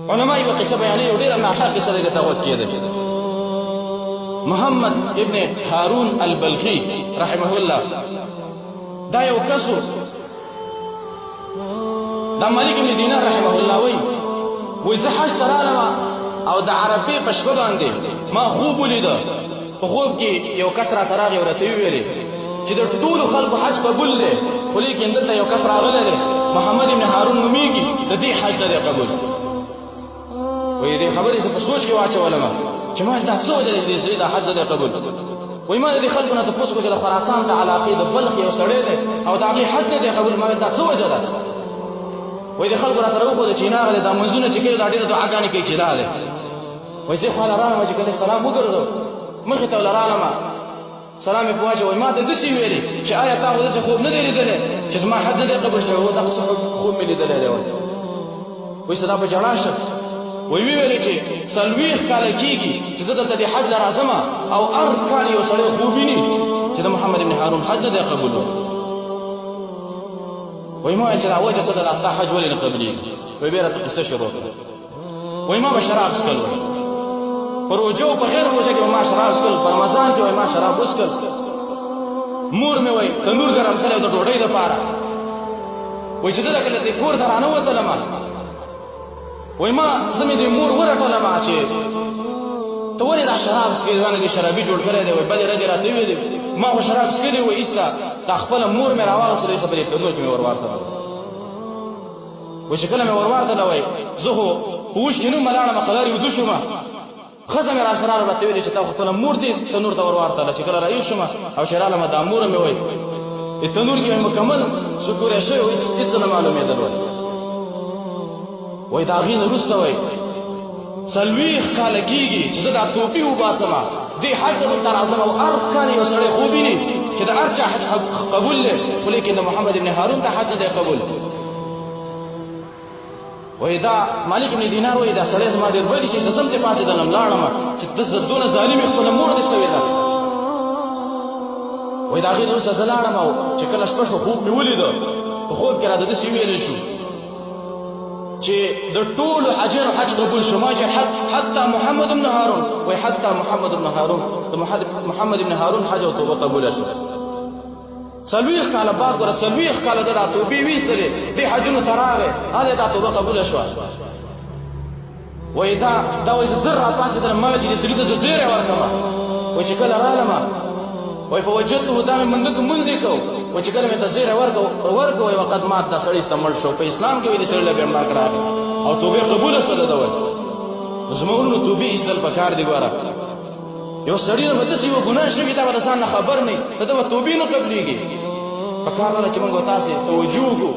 علماء یو قصه بیانوي او ډېره ناښه قصه ده درته غوږ کېده. محمد ابن هارون البلخي رحمه الله دا یو کس دا مالک ابن دینار رحمه الله وایي زه حج ته رالم او د عرفې په شپه باندې ما خوب ولیده. په خوب کې یو کس راته راغی او راته ویلې چې د ټولو خلکو حج قبول دی، خو لیکن دلته یو کس راغلی دی محمد ابن هارون نومیږي، د دې حج نه دی قبول. وایي دې خبرې زه په سوچ کې واچولم چې ما دا څه وجه دی چې دا حج نه دی قبول. وایي ما د دې خلکو نه تپوس وکړو چې د خراسان د علاقې د بلخ یو سړی دی او د هغې حج نه دی قبول. ما دا څه وجه ده؟ وایي د خلکو راته راوښوده چې نه هغه دا منځونه چې کوي دا ډېره دعاګانې کوي چې دا دی. وایي زه خو هله رالم چې کله سلام وګرځو مخې ته وله رالم سلام یې په واچو. وایي ما ته داسې ویلې چې آیا تا خو داسې خوب نه دی لیدلی چې زما حج نه دی قبول شوی؟ هو دغسې خوب مې لیدلی دی. وایي زه دا په ژړا شم. وایي ویلې چې 40 کاله کېږي چې زه دلته د حج له راځم او هر کال یو سړی خوب ویني چې د محمد بن هارون حج نه دی قبول. وایي ما ویل چې دا وجه څه ده دا ستا حج ولې نه قبلېږي؟ وایي بیا راته قصه شروع کړه. وایي ما به شراب څښل، په روژه او په غیر روژه کې ما شراب څښل، په رمضان کې وایي ما شراب وڅښل. مور مې وایي تنور ګرم کړی د ډوډۍ دپاره. وایي چې زه د کله دې کور ته رانوتلم وایي ما زه مې د مور ورټولم چې ته ولې دا شراب څښې، ځان دې شرابي جوړ کړی دی. وایي بدې ردې راته ویلې ما خو شراب څښلي. وایي ایسته دا خپله مور مې راواغېستله، ایسته په دې تنور کې مې ورواړتله. وایي چې کله مې ورواړتله وایي زه خو په اوښ کې نه ملاړم قدر ویده شوم. ښځه مې راسره راغله راته ویلې چې تا خو خپله مور دې تنور ته ورواړتله. چې کله راویښ شوم او چې رالم دا موره مې وایي د تنور کې مې مکمل سکوریه شوی و، هېڅ نه معلومېدل. وایي د هغې نه وروسته وایي 40 کاله کېږي چې زه دا ټوپي وباسم دې حج ته دلته راځم او هر کال یو سړی خوب ویني چې د هر چا حج قبول دی، خو لیکن د محمد ابن هارون ته حج نه دی قبول. وایي دا مالک ابن دینار وایي دا سړی زما ډېر بدي چې زه ځم دې پاڅېدلم لاړم چې ته دونه ظالم یې، خپله مور دې سوې ده. وایي د هغې نه وروسته زه لاړم او چې کله شپه شو خوب مې ولیده. په خوب کې راته داسې ویلی شو چې د ټولو حاجیانو حج قبول شو. ما چې حتی محمد بن هارون وایي حتی محمد بن هارون د محمد بن هارون حج او توبه قبوله شو. 40 کاله بعد ګوره 40 کاله د دا توبې ویستلې دې حجونو ته راغی هلې دا توبه قبوله شوه. وایي دا وایي زه زر راپاڅېدلم ما ویل چې دې سړي ته زه زیری ورکړم. وایي چې کله رالم وایي فوجدته دا مې منده لمونځ یې کوو. وایي چې کله مې ته زیری ورکړ وایي وقت مات دا سړی سته مړ شو. په اسلام کې وایي دې سړي له بیا مرګ راغی او توبې قبوله شوه ده. وایي نو زموږ ورونو توبې ایستل پکار دي. ګوره یو سړي نه به داسې یوه ګناه شوي دا به د ځان نه خبر نه وي، د ده به توبې نه قبلېږي. پکار ده چې موږ تاسې توجه وکړو